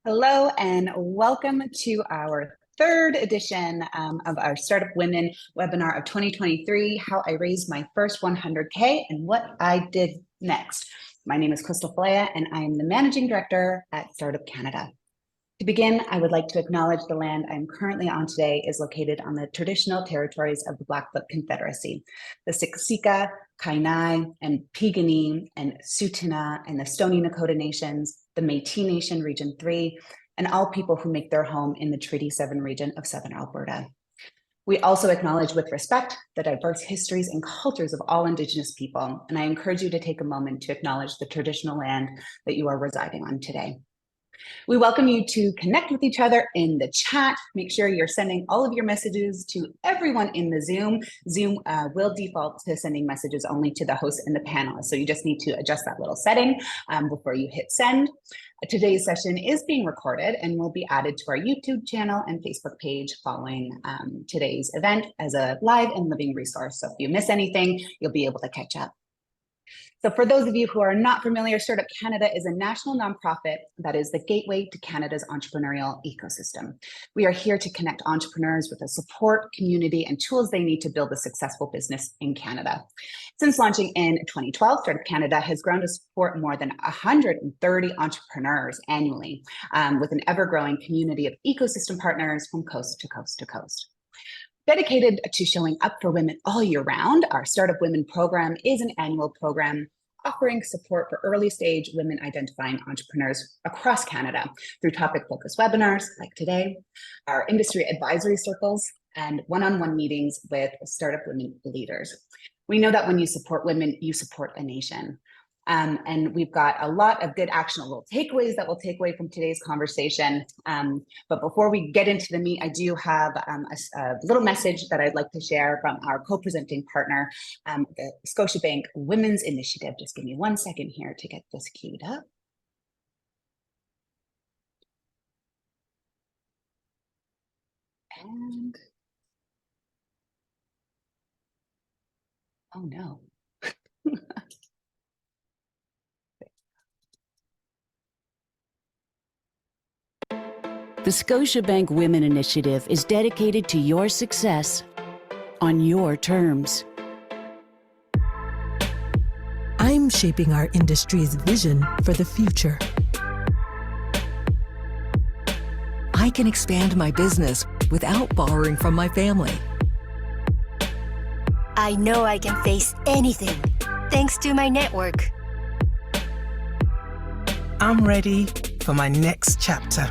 Hello and welcome to our third edition of our Startup Women webinar of 2023, How I Raised My First 100K and What I Did Next. My name is Crystal Falea and I am the Managing Director at Startup Canada. To begin, I would like to acknowledge the land I'm currently on today is located on the traditional territories of the Blackfoot Confederacy, the Siksika, Kainai, and Piikani, and Tsuut'ina, and the Stoney Nakoda Nations, the Métis Nation Region 3, and all people who make their home in the Treaty 7 region of Southern Alberta. We also acknowledge with respect the diverse histories and cultures of all Indigenous people, and I encourage you to take a moment to acknowledge the traditional land that you are residing on today. We welcome you to connect with each other in the chat. Make sure you're sending all of your messages to everyone in the Zoom. Zoom will default to sending messages only to the host and the panelists. So you just need to adjust that little setting before you hit send. Today's session is being recorded and will be added to our YouTube channel and Facebook page following today's event as a live and living resource. So if you miss anything, you'll be able to catch up. So for those of you who are not familiar, Startup Canada is a national nonprofit that is the gateway to Canada's entrepreneurial ecosystem. We are here to connect entrepreneurs with the support, community, and tools they need to build a successful business in Canada. Since launching in 2012, Startup Canada has grown to support more than 130 entrepreneurs annually, with an ever-growing community of ecosystem partners from coast to coast to coast. Dedicated to showing up for women all year round, our Startup Women program is an annual program offering support for early stage women identifying entrepreneurs across Canada through topic focused webinars like today, our industry advisory circles, and one-on-one meetings with startup women leaders. We know that when you support women, you support a nation. And we've got a lot of good actionable takeaways that we'll take away from today's conversation. But before we get into the meat, I do have a little message that I'd like to share from our co-presenting partner, the Scotiabank Women's Initiative. Just give me 1 second here to get this queued up. And, oh no. The Scotiabank Women Initiative is dedicated to your success on your terms. I'm shaping our industry's vision for the future. I can expand my business without borrowing from my family. I know I can face anything thanks to my network. I'm ready for my next chapter.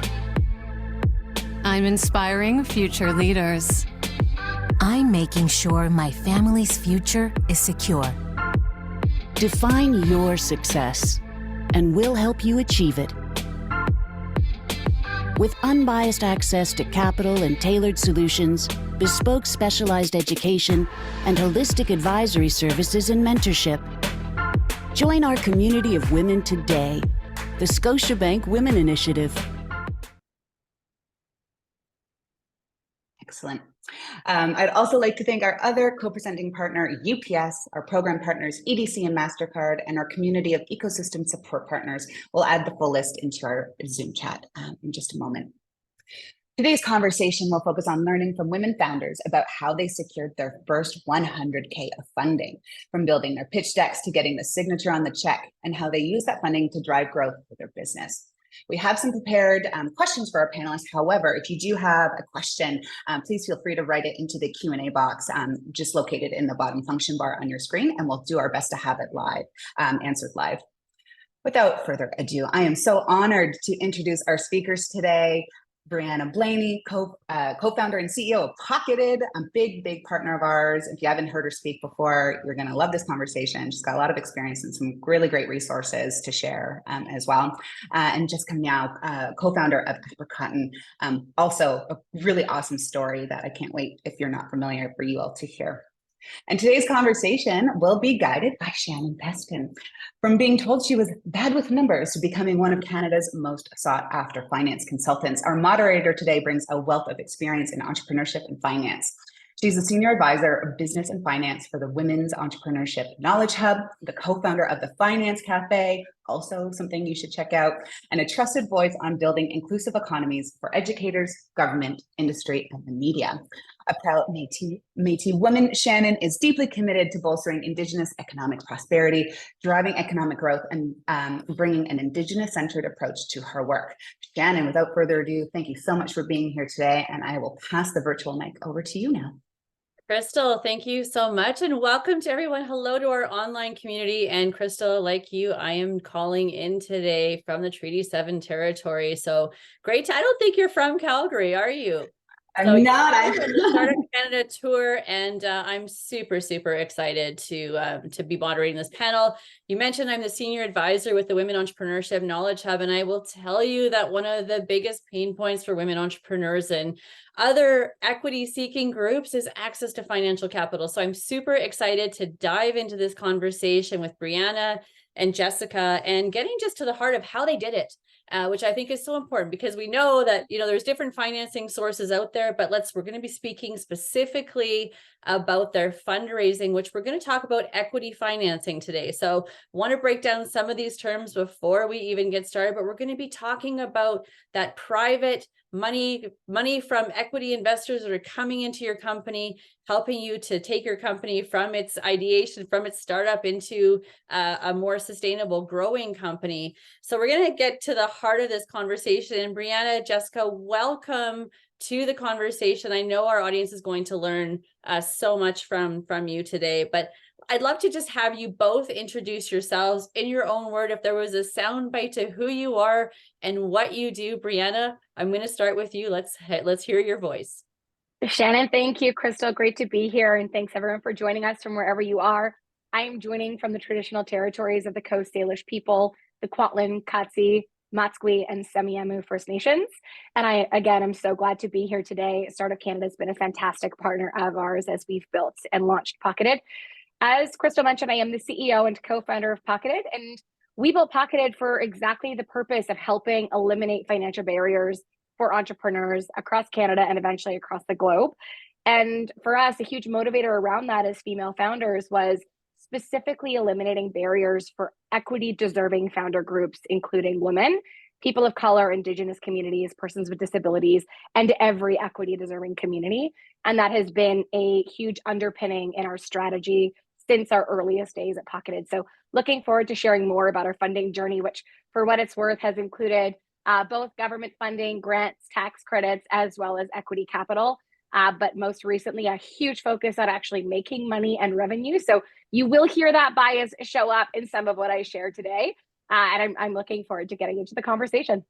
I'm inspiring future leaders. I'm making sure my family's future is secure. Define your success, and we'll help you achieve it. With unbiased access to capital and tailored solutions, bespoke specialized education, and holistic advisory services and mentorship. Join our community of women today, the Scotiabank Women Initiative. Excellent. I'd also like to thank our other co-presenting partner, UPS, our program partners, EDC and Mastercard, and our community of ecosystem support partners. We'll add the full list into our Zoom chat in just a moment. Today's conversation will focus on learning from women founders about how they secured their first 100K of funding, from building their pitch decks to getting the signature on the check, and how they use that funding to drive growth for their business. We have some prepared questions for our panelists. However, if you do have a question, please feel free to write it into the Q&A box just located in the bottom function bar on your screen, and we'll do our best to have it live, answered live. Without further ado, I am so honored to introduce our speakers today. Brianna Blaney, co-founder and CEO of Pocketed, a big partner of ours. If you haven't heard her speak before, you're going to love this conversation. She's got a lot of experience and some really great resources to share as well. And Jessica Miao, co-founder of Apricotton, also a really awesome story that I can't wait, if you're not familiar, for you all to hear. And today's conversation will be guided by Shannon Pestun. From being told she was bad with numbers to becoming one of Canada's most sought after finance consultants, our moderator today brings a wealth of experience in entrepreneurship and finance. She's a senior advisor of business and finance for the Women's Entrepreneurship Knowledge Hub, the co-founder of the Finance Cafe, also something you should check out, and a trusted voice on building inclusive economies for educators, government, industry, and the media. A proud Métis woman, Shannon is deeply committed to bolstering Indigenous economic prosperity, driving economic growth, and bringing an Indigenous-centered approach to her work. Shannon, without further ado, thank you so much for being here today, and I will pass the virtual mic over to you now. Crystal, thank you so much, and welcome to everyone. Hello to our online community. And Crystal, like you, I am calling in today from the Treaty 7 territory. So great. I don't think you're from Calgary, are you? I'm not. I'm on the Startup Canada tour, and I'm super excited to be moderating this panel. You mentioned I'm the senior advisor with the Women Entrepreneurship Knowledge Hub, and I will tell you that one of the biggest pain points for women entrepreneurs and other equity-seeking groups is access to financial capital. So I'm super excited to dive into this conversation with Brianna and Jessica and getting just to the heart of how they did it. Which I think is so important, because we know that, there's different financing sources out there, but we're going to be speaking specifically about their fundraising, which we're going to talk about equity financing today. So want to break down some of these terms before we even get started, but we're going to be talking about that private money from equity investors that are coming into your company, helping you to take your company from its ideation, from its startup into a more sustainable growing company. So we're going to get to the heart of this conversation. And Brianna, Jessica, welcome to the conversation. I know our audience is going to learn so much from you today, but I'd love to just have you both introduce yourselves in your own word. If there was a soundbite to who you are and what you do, Brianna, I'm going to start with you. Let's hear your voice. Shannon, thank you. Crystal, great to be here. And thanks everyone for joining us from wherever you are. I am joining from the traditional territories of the Coast Salish people, the Kwantlen, Katsi, Matsqui, and Semiahmoo First Nations. And I'm so glad to be here today. Startup Canada has been a fantastic partner of ours as we've built and launched Pocketed. As Crystal mentioned, I am the CEO and co-founder of Pocketed, and we built Pocketed for exactly the purpose of helping eliminate financial barriers for entrepreneurs across Canada and eventually across the globe. And for us, a huge motivator around that as female founders was specifically eliminating barriers for equity-deserving founder groups, including women, people of color, Indigenous communities, persons with disabilities, and every equity-deserving community. And that has been a huge underpinning in our strategy since our earliest days at Pocketed. So looking forward to sharing more about our funding journey, which for what it's worth has included both government funding, grants, tax credits, as well as equity capital. But most recently, a huge focus on actually making money and revenue. So you will hear that bias show up in some of what I share today. And I'm looking forward to getting into the conversation.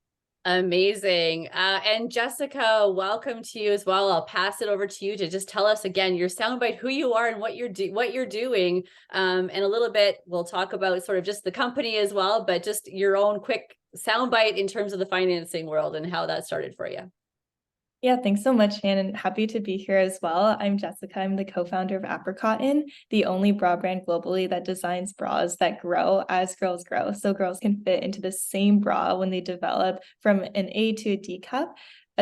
Amazing. And Jessica, welcome to you as well. I'll pass it over to you to just tell us again your soundbite, who you are and what you're doing. And a little bit, we'll talk about sort of just the company as well, but just your own quick soundbite in terms of the financing world and how that started for you. Yeah, thanks so much, Shannon. Happy to be here as well. I'm Jessica. I'm the co-founder of Apricotton, the only bra brand globally that designs bras that grow as girls grow. So girls can fit into the same bra when they develop from an A to a D cup,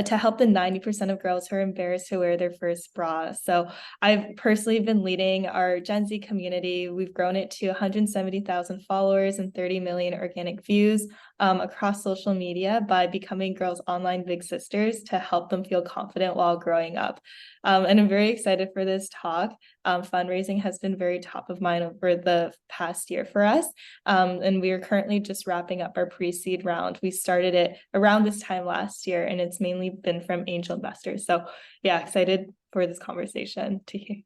to help the 90% of girls who are embarrassed to wear their first bra. So I've personally been leading our Gen Z community. We've grown it to 170,000 followers and 30 million organic views across social media by becoming girls' online big sisters to help them feel confident while growing up. And I'm very excited for this talk. Fundraising has been very top of mind over the past year for us. And we are currently just wrapping up our pre-seed round. We started it around this time last year, and it's mainly been from angel investors. So yeah, excited for this conversation to hear.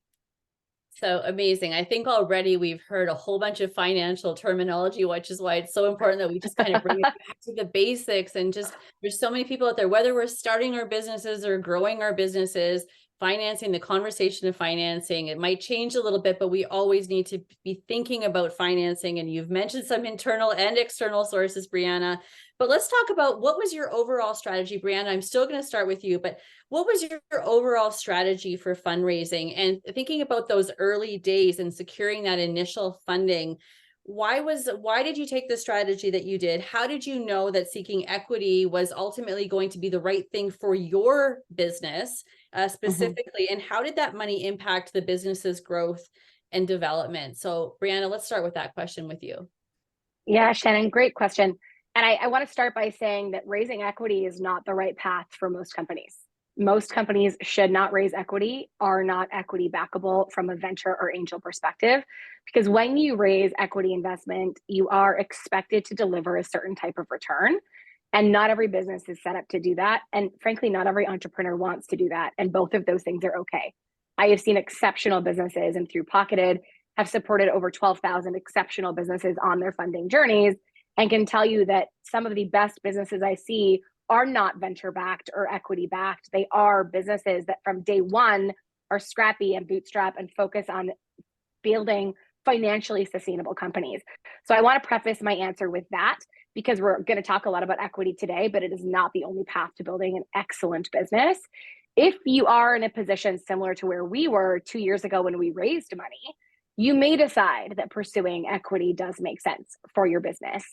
So amazing. I think already we've heard a whole bunch of financial terminology, which is why it's so important that we just kind of bring it back to the basics. And just, there's so many people out there, whether we're starting our businesses or growing our businesses, financing, the conversation of financing, it might change a little bit, but we always need to be thinking about financing. And you've mentioned some internal and external sources, Brianna. But let's talk about, what was your overall strategy, Brianna? I'm still going to start with you, but what was your overall strategy for fundraising and thinking about those early days and securing that initial funding? why did you take the strategy that you did? How did you know that seeking equity was ultimately going to be the right thing for your business specifically? And how did that money impact the business's growth and development? So Brianna, let's start with that question with you. Yeah, Shannon, great question. And I want to start by saying that raising equity is not the right path for most companies. Most companies should not raise equity, are not equity backable from a venture or angel perspective, because when you raise equity investment, you are expected to deliver a certain type of return. And not every business is set up to do that. And frankly, not every entrepreneur wants to do that. And both of those things are okay. I have seen exceptional businesses, and through Pocketed, have supported over 12,000 exceptional businesses on their funding journeys, and can tell you that some of the best businesses I see are not venture backed or equity backed. They are businesses that from day one are scrappy and bootstrap and focus on building financially sustainable companies. So I want to preface my answer with that, because we're going to talk a lot about equity today, but it is not the only path to building an excellent business. If you are in a position similar to where we were 2 years ago when we raised money, you may decide that pursuing equity does make sense for your business.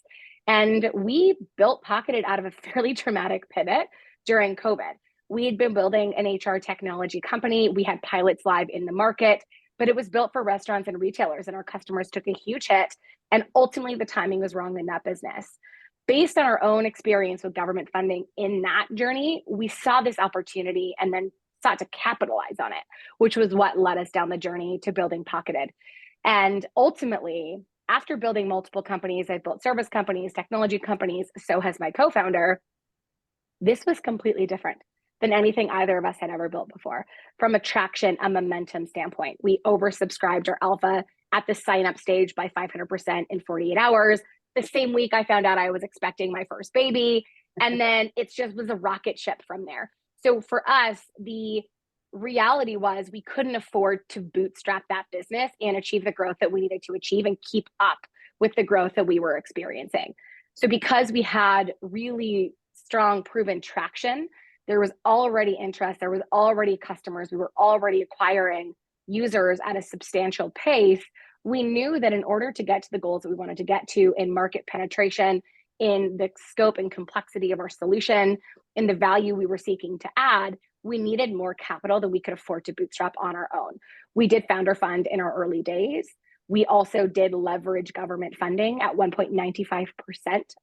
And we built Pocketed out of a fairly dramatic pivot during COVID. We had been building an HR technology company. We had pilots live in the market, but it was built for restaurants and retailers, and our customers took a huge hit. And ultimately, the timing was wrong in that business. Based on our own experience with government funding in that journey, we saw this opportunity and then sought to capitalize on it, which was what led us down the journey to building Pocketed. And ultimately, after building multiple companies, I've built service companies, technology companies, so has my co-founder. This was completely different than anything either of us had ever built before. From a traction, a momentum standpoint, we oversubscribed our alpha at the sign-up stage by 500% in 48 hours. The same week I found out I was expecting my first baby. And then it just was a rocket ship from there. So for us, the reality was we couldn't afford to bootstrap that business and achieve the growth that we needed to achieve and keep up with the growth that we were experiencing. So because we had really strong proven traction, there was already interest, there was already customers, we were already acquiring users at a substantial pace. We knew that in order to get to the goals that we wanted to get to in market penetration, in the scope and complexity of our solution, in the value we were seeking to add, we needed more capital than we could afford to bootstrap on our own. We did founder fund in our early days. We also did leverage government funding. At 1.95%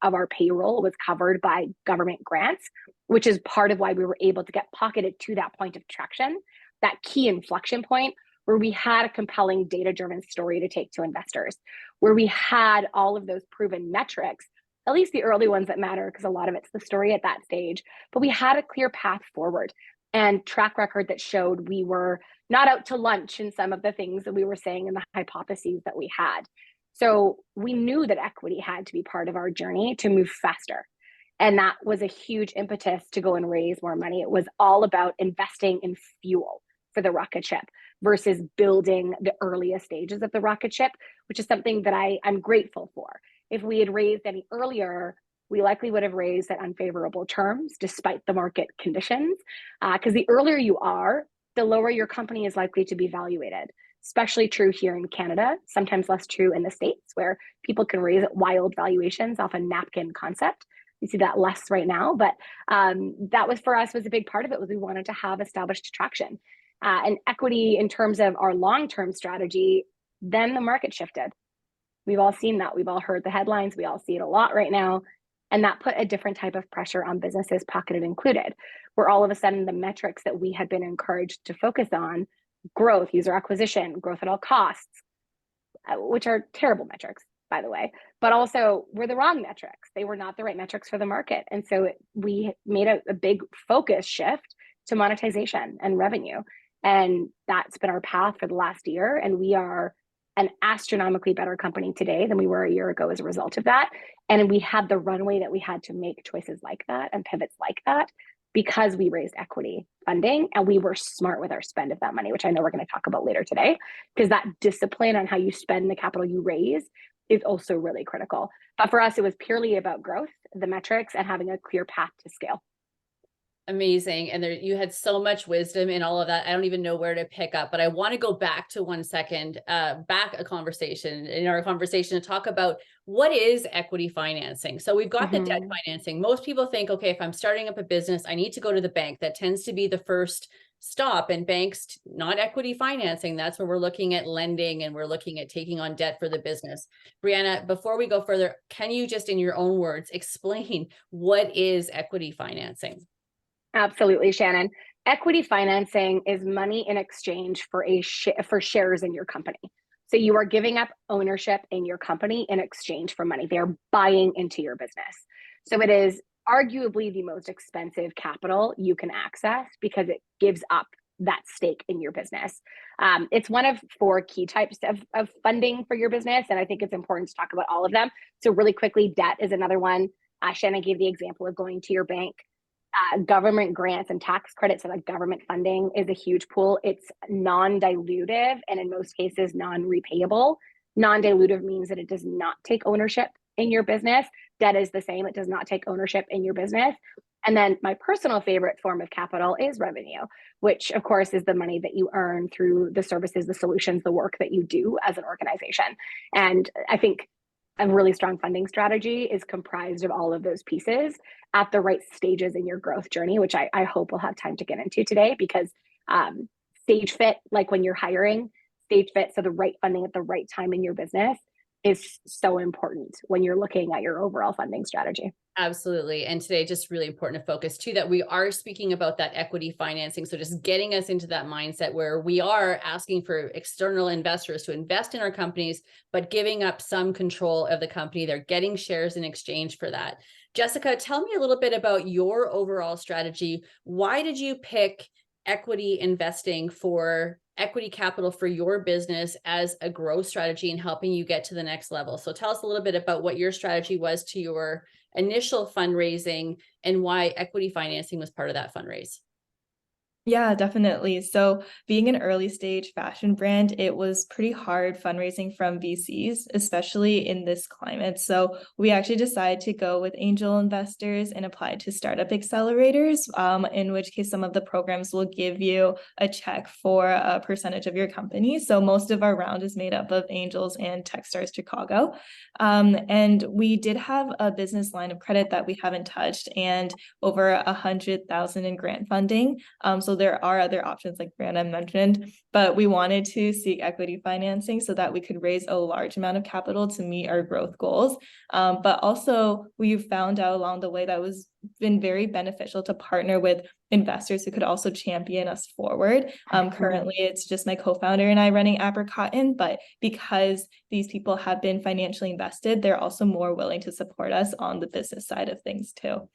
of our payroll was covered by government grants, which is part of why we were able to get Pocketed to that point of traction, that key inflection point where we had a compelling data-driven story to take to investors, where we had all of those proven metrics, at least the early ones that matter, because a lot of it's the story at that stage, but we had a clear path forward and track record that showed we were not out to lunch in some of the things that we were saying and the hypotheses that we had. So we knew that equity had to be part of our journey to move faster. And that was a huge impetus to go and raise more money. It was all about investing in fuel for the rocket ship versus building the earliest stages of the rocket ship, which is something that I'm grateful for. If we had raised any earlier, we likely would have raised at unfavorable terms despite the market conditions. Because the earlier you are, the lower your company is likely to be valuated. Especially true here in Canada, sometimes less true in the States, where people can raise wild valuations off a napkin concept. We see that less right now, but that was for us was a big part of it, was we wanted to have established traction. And equity in terms of our long-term strategy, then the market shifted. We've all seen that. We've all heard the headlines. We all see it a lot right now. And that put a different type of pressure on businesses, Pocketed included, where all of a sudden the metrics that we had been encouraged to focus on, growth, user acquisition, growth at all costs, which are terrible metrics, by the way, but also were the wrong metrics. They were not the right metrics for the market. And so we made a big focus shift to monetization and revenue. And that's been our path for the last year. And we are an astronomically better company today than we were a year ago as a result of that. And we had the runway that we had to make choices like that and pivots like that because we raised equity funding and we were smart with our spend of that money, which I know we're going to talk about later today, because that discipline on how you spend the capital you raise is also really critical. But for us, it was purely about growth, the metrics, and having a clear path to scale. Amazing. And there, you had so much wisdom in all of that. I don't even know where to pick up, but I want to go back to 1 second, back a conversation in our conversation to talk about what is equity financing. So we've got the debt financing. Most people think, okay, if I'm starting up a business, I need to go to the bank. That tends to be the first stop, and banks, not equity financing. That's where we're looking at lending and we're looking at taking on debt for the business. Brianna, before we go further, can you just in your own words explain what is equity financing? Absolutely, Shannon. Equity financing is money in exchange for for shares in your company. So you are giving up ownership in your company in exchange for money. They're buying into your business. So it is arguably the most expensive capital you can access because it gives up that stake in your business. It's one of 4 key types of funding for your business, and I think it's important to talk about all of them. So really quickly, debt is another one. Shannon gave the example of going to your bank. Government grants and tax credits, so like government funding is a huge pool. It's non-dilutive and in most cases non-repayable. Non-dilutive means that it does not take ownership in your business. Debt is the same. It does not take ownership in your business. And then my personal favorite form of capital is revenue, which of course is the money that you earn through the services, the solutions, the work that you do as an organization. And I think a really strong funding strategy is comprised of all of those pieces at the right stages in your growth journey, which I hope we'll have time to get into today, because stage fit, like when you're hiring, stage fit, so the right funding at the right time in your business is so important when you're looking at your overall funding strategy. Absolutely. And today, just really important to focus too, that we are speaking about that equity financing. So just getting us into that mindset where we are asking for external investors to invest in our companies, but giving up some control of the company. They're getting shares in exchange for that. Jessica, tell me a little bit about your overall strategy. Why did you pick equity investing for equity capital for your business as a growth strategy and helping you get to the next level? So tell us a little bit about what your strategy was to your initial fundraising and why equity financing was part of that fundraise. Yeah, definitely. So being an early stage fashion brand, it was pretty hard fundraising from VCs, especially in this climate. So we actually decided to go with angel investors and apply to startup accelerators, in which case some of the programs will give you a check for a percentage of your company. So most of our round is made up of angels and Techstars Chicago. And we did have a business line of credit that we haven't touched and over 100,000 in grant funding. So there are other options like Brianna mentioned, but we wanted to seek equity financing so that we could raise a large amount of capital to meet our growth goals. But also we've found out along the way that it was been very beneficial to partner with investors who could also champion us forward. Currently, it's just my co-founder and I running Apricotton, but because these people have been financially invested, they're also more willing to support us on the business side of things too.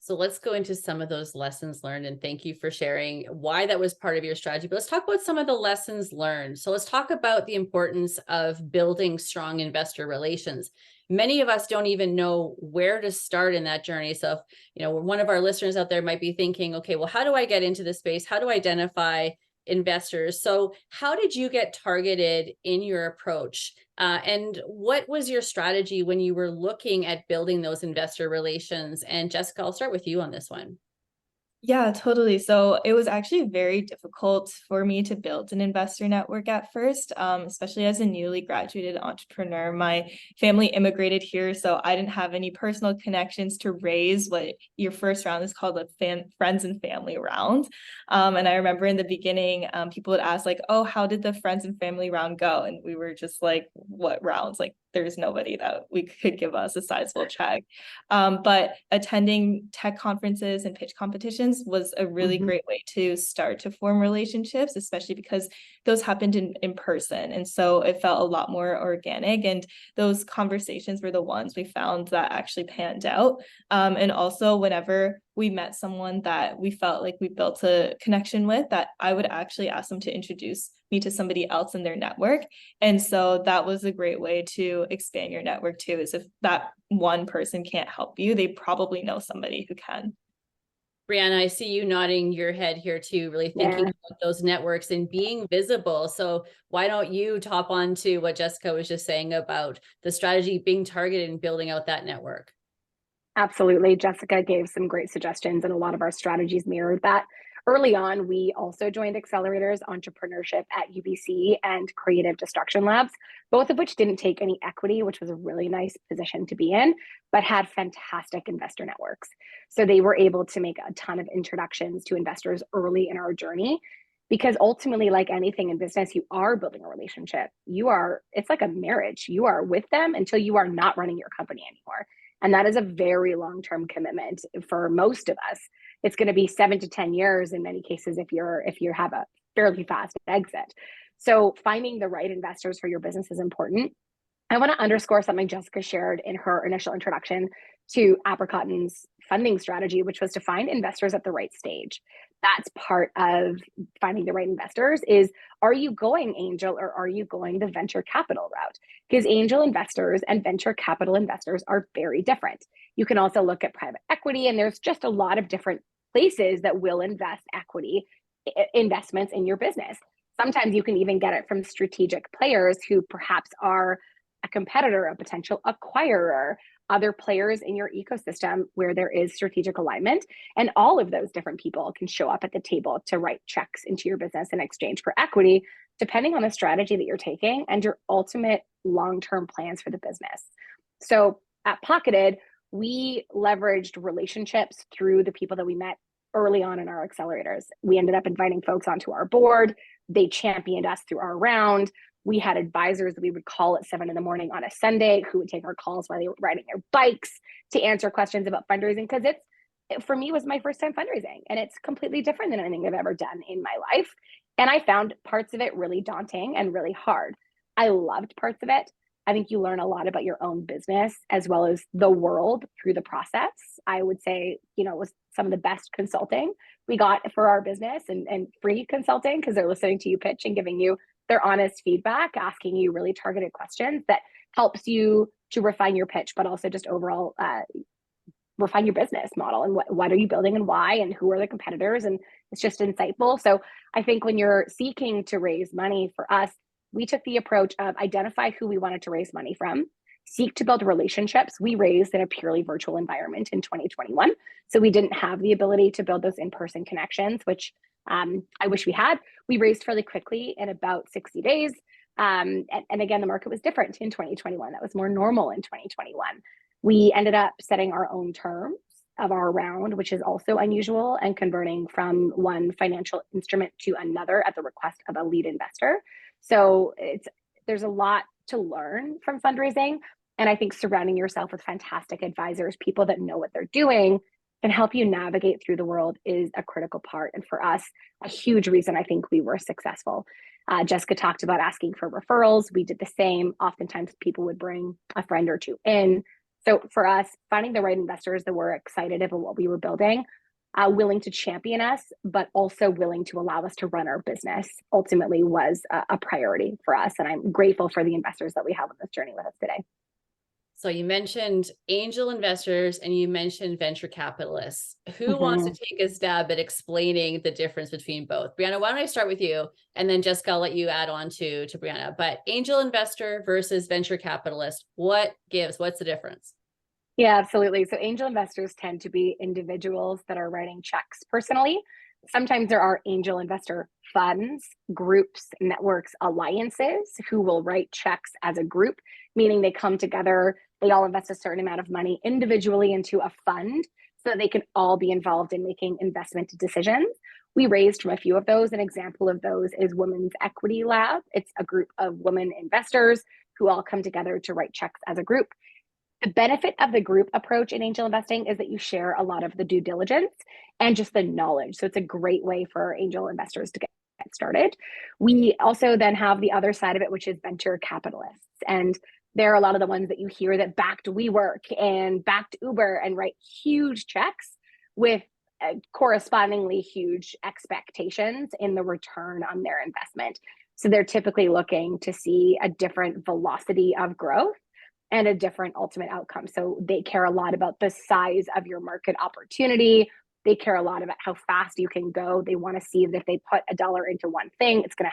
So let's go into some of those lessons learned, and thank you for sharing why that was part of your strategy. But let's talk about some of the lessons learned. So let's talk about the importance of building strong investor relations. Many of us don't even know where to start in that journey. So if, one of our listeners out there might be thinking, okay, well, how do I get into this space? How do I identify investors? So how did you get targeted in your approach? And what was your strategy when you were looking at building those investor relations? And Jessica, I'll start with you on this one. Yeah, totally. So it was actually very difficult for me to build an investor network at first, especially as a newly graduated entrepreneur. My family immigrated here, so I didn't have any personal connections to raise what your first round is called a friends and family round. And I remember in the beginning, people would ask like, oh, how did the friends and family round go? And we were just like, what rounds? Like, there's nobody that we could give us a sizable check. But attending tech conferences and pitch competitions was a really great way to start to form relationships, especially because those happened in person. And so it felt a lot more organic. And those conversations were the ones we found that actually panned out. And also whenever we met someone that we felt like we built a connection with, that I would actually ask them to introduce me to somebody else in their network. And so that was a great way to expand your network too, is if that one person can't help you, they probably know somebody who can. Brianna, I see you nodding your head here too, really thinking about those networks and being visible. So why don't you top on to what Jessica was just saying about the strategy being targeted and building out that network? Absolutely. Jessica gave some great suggestions, and a lot of our strategies mirrored that. Early on, we also joined accelerators, Entrepreneurship at UBC and Creative Destruction Labs, both of which didn't take any equity, which was a really nice position to be in, but had fantastic investor networks. So they were able to make a ton of introductions to investors early in our journey, because ultimately, like anything in business, you are building a relationship. It's like a marriage. You are with them until you are not running your company anymore. And that is a very long-term commitment for most of us. It's going to be 7 to 10 years in many cases if you have a fairly fast exit. So finding the right investors for your business is important. I want to underscore something Jessica shared in her initial introduction to Apricotton's funding strategy, which was to find investors at the right stage. That's part of finding the right investors is, are you going angel or are you going the venture capital route? Because angel investors and venture capital investors are very different. You can also look at private equity, and there's just a lot of different places that will invest equity investments in your business. Sometimes you can even get it from strategic players who perhaps are a competitor, a potential acquirer, other players in your ecosystem where there is strategic alignment. And all of those different people can show up at the table to write checks into your business in exchange for equity, depending on the strategy that you're taking and your ultimate long-term plans for the business. So at Pocketed, we leveraged relationships through the people that we met early on in our accelerators. We ended up inviting folks onto our board. They championed us through our round. We had advisors that we would call at 7 a.m. on a Sunday who would take our calls while they were riding their bikes to answer questions about fundraising, because for me, it was my first time fundraising, and it's completely different than anything I've ever done in my life. And I found parts of it really daunting and really hard. I loved parts of it. I think you learn a lot about your own business as well as the world through the process. I would say, it was some of the best consulting we got for our business, and free consulting, because they're listening to you pitch and giving you their honest feedback, asking you really targeted questions that helps you to refine your pitch, but also just overall refine your business model and what are you building and why, and who are the competitors. And it's just insightful. So I think when you're seeking to raise money, for us, we took the approach of identify who we wanted to raise money from, seek to build relationships. We raised in a purely virtual environment in 2021. So we didn't have the ability to build those in-person connections, which I wish we had. We raised fairly quickly in about 60 days. And again, the market was different in 2021. That was more normal in 2021. We ended up setting our own terms of our round, which is also unusual, and converting from one financial instrument to another at the request of a lead investor. So there's a lot to learn from fundraising. And I think surrounding yourself with fantastic advisors, people that know what they're doing, can help you navigate through the world is a critical part. And for us, a huge reason I think we were successful. Jessica talked about asking for referrals. We did the same. Oftentimes people would bring a friend or two in. So for us, finding the right investors that were excited about what we were building, willing to champion us, but also willing to allow us to run our business, ultimately was a priority for us. And I'm grateful for the investors that we have on this journey with us today. So you mentioned angel investors and you mentioned venture capitalists. Who wants to take a stab at explaining the difference between both? Brianna, why don't I start with you, and then Jessica, I'll let you add on to Brianna. But angel investor versus venture capitalist, what's the difference? Yeah, absolutely. So angel investors tend to be individuals that are writing checks personally. Sometimes there are angel investor funds, groups, networks, alliances who will write checks as a group, meaning they come together, they all invest a certain amount of money individually into a fund so that they can all be involved in making investment decisions. We raised from a few of those. An example of those is Women's Equity Lab. It's a group of women investors who all come together to write checks as a group. The benefit of the group approach in angel investing is that you share a lot of the due diligence and just the knowledge. So it's a great way for angel investors to get started. We also then have the other side of it, which is venture capitalists. And they're a lot of the ones that you hear that backed WeWork and backed Uber and write huge checks with correspondingly huge expectations in the return on their investment. So they're typically looking to see a different velocity of growth and a different ultimate outcome. So they care a lot about the size of your market opportunity. They care a lot about how fast you can go. They want to see that if they put $1 into one thing, it's going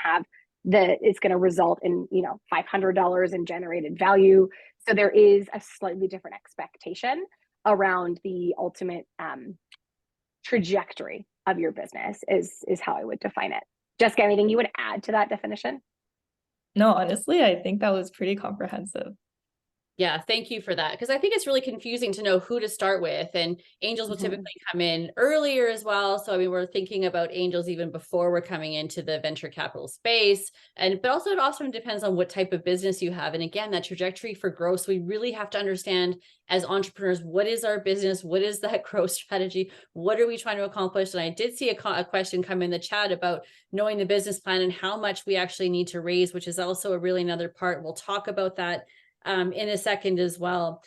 to result in, $500 in generated value. So there is a slightly different expectation around the ultimate trajectory of your business is how I would define it. Jessica, anything you would add to that definition? No, honestly, I think that was pretty comprehensive. Yeah, thank you for that. Because I think it's really confusing to know who to start with. And angels will typically come in earlier as well. So I mean, we're thinking about angels even before we're coming into the venture capital space. But also it also depends on what type of business you have. And again, that trajectory for growth. So we really have to understand as entrepreneurs, what is our business? What is that growth strategy? What are we trying to accomplish? And I did see a question come in the chat about knowing the business plan and how much we actually need to raise, which is also a really another part. We'll talk about that in a second as well.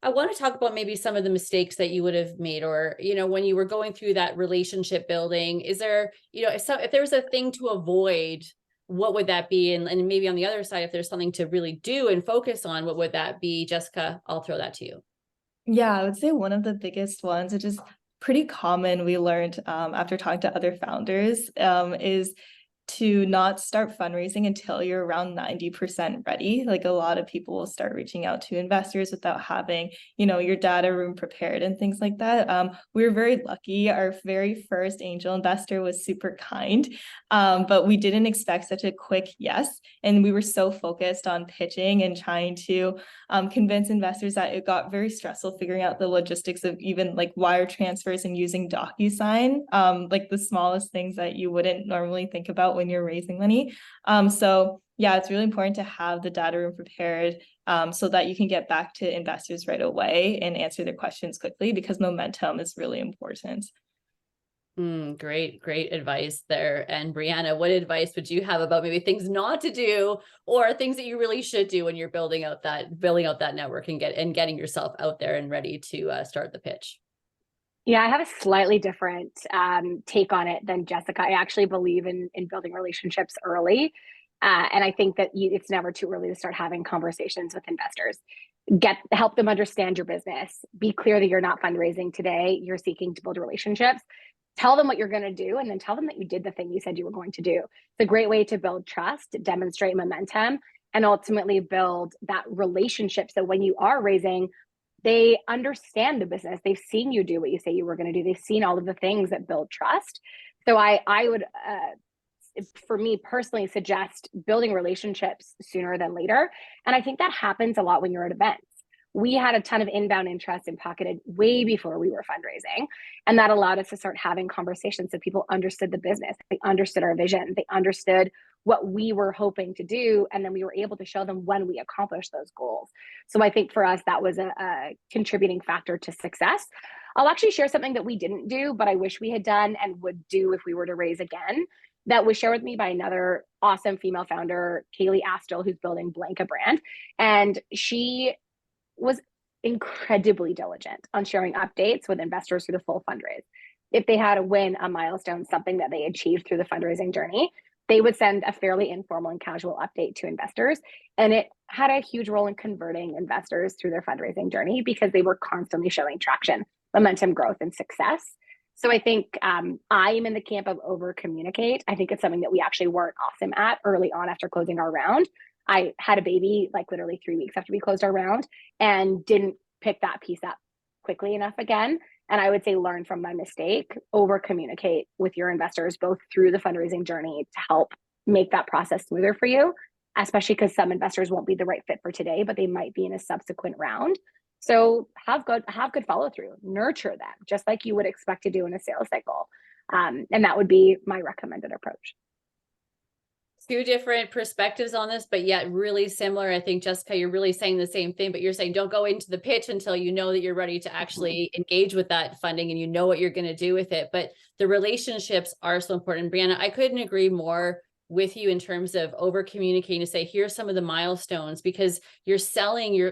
I want to talk about maybe some of the mistakes that you would have made, or, when you were going through that relationship building, is there, if there was a thing to avoid, what would that be? And maybe on the other side, if there's something to really do and focus on, what would that be? Jessica, I'll throw that to you. Yeah, I would say one of the biggest ones, which is pretty common, we learned after talking to other founders, is to not start fundraising until you're around 90% ready. Like a lot of people will start reaching out to investors without having, your data room prepared and things like that. We were very lucky. Our very first angel investor was super kind, but we didn't expect such a quick yes. And we were so focused on pitching and trying to convince investors that it got very stressful figuring out the logistics of even like wire transfers and using DocuSign, like the smallest things that you wouldn't normally think about when you're raising money. So yeah, it's really important to have the data room prepared so that you can get back to investors right away and answer their questions quickly, because momentum is really important. Great advice there. And Brianna, what advice would you have about maybe things not to do or things that you really should do when you're building out that network and getting yourself out there and ready to start the pitch? Yeah, I have a slightly different take on it than Jessica. I actually believe in building relationships early. And I think that it's never too early to start having conversations with investors. Help them understand your business. Be clear that you're not fundraising today. You're seeking to build relationships. Tell them what you're going to do, and then tell them that you did the thing you said you were going to do. It's a great way to build trust, demonstrate momentum, and ultimately build that relationship. So when you are raising, they understand the business. They've seen you do what you say you were going to do. They've seen all of the things that build trust. So I would, for me personally, suggest building relationships sooner than later. And I think that happens a lot when you're at events. We had a ton of inbound interest in Pocketed way before we were fundraising. And that allowed us to start having conversations so people understood the business. They understood our vision. They understood what we were hoping to do. And then we were able to show them when we accomplished those goals. So I think for us, that was a contributing factor to success. I'll actually share something that we didn't do, but I wish we had done and would do if we were to raise again. That was shared with me by another awesome female founder, Kaylee Astle, who's building Blanca brand. And she was incredibly diligent on sharing updates with investors through the full fundraise. If they had a win, a milestone, something that they achieved through the fundraising journey, they would send a fairly informal and casual update to investors. And it had a huge role in converting investors through their fundraising journey because they were constantly showing traction, momentum, growth, and success. So I think I am in the camp of over communicate. I think it's something that we actually weren't awesome at early on after closing our round. I had a baby like literally 3 weeks after we closed our round and didn't pick that piece up quickly enough again. And I would say learn from my mistake, over communicate with your investors, both through the fundraising journey to help make that process smoother for you, especially because some investors won't be the right fit for today, but they might be in a subsequent round. So have good follow through, nurture them, just like you would expect to do in a sales cycle. And that would be my recommended approach. Two different perspectives on this, but yet really similar. I think, Jessica, you're really saying the same thing, but you're saying don't go into the pitch until you know that you're ready to actually engage with that funding and you know what you're going to do with it. But the relationships are so important. Brianna, I couldn't agree more with you in terms of over communicating to say, here's some of the milestones, because you're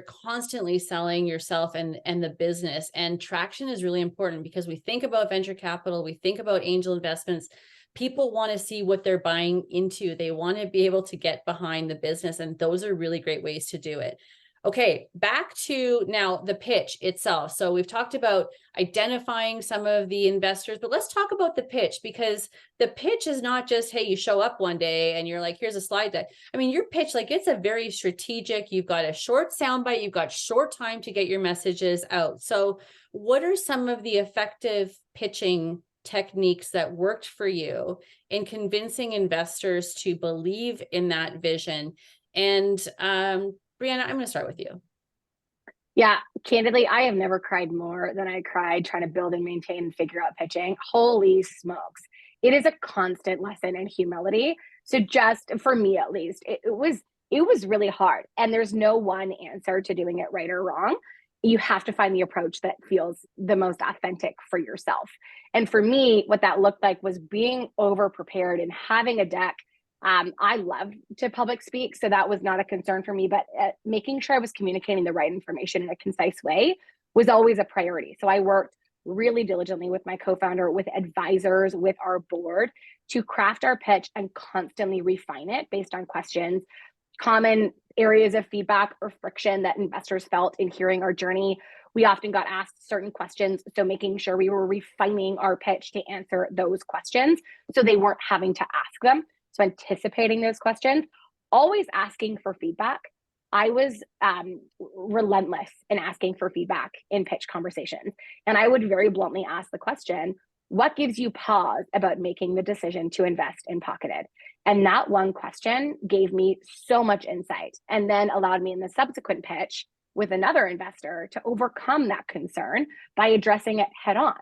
constantly selling yourself and the business, and traction is really important because we think about venture capital, we think about angel investments. People want to see what they're buying into. They want to be able to get behind the business. And those are really great ways to do it. Okay, back to now the pitch itself. So we've talked about identifying some of the investors, but let's talk about the pitch, because the pitch is not just, hey, you show up one day and you're like, here's a slide deck. I mean, your pitch, like, it's a very strategic, you've got a short soundbite, you've got short time to get your messages out. So what are some of the effective pitching techniques that worked for you in convincing investors to believe in that vision? And Brianna, I'm going to start with you. Yeah, candidly, I have never cried more than I cried trying to build and maintain and figure out pitching. Holy smokes. It is a constant lesson in humility. So just for me, at least, it was really hard. And there's no one answer to doing it right or wrong. You have to find the approach that feels the most authentic for yourself. And for me, what that looked like was being over prepared and having a deck. I love to public speak, so that was not a concern for me, but making sure I was communicating the right information in a concise way was always a priority. So I worked really diligently with my co-founder, with advisors, with our board to craft our pitch and constantly refine it based on questions, common areas of feedback or friction that investors felt in hearing our journey. We often got asked certain questions, so making sure we were refining our pitch to answer those questions so they weren't having to ask them. So anticipating those questions, always asking for feedback. I was relentless in asking for feedback in pitch conversations. And I would very bluntly ask the question, what gives you pause about making the decision to invest in Pocketed? And that one question gave me so much insight and then allowed me in the subsequent pitch with another investor to overcome that concern by addressing it head on.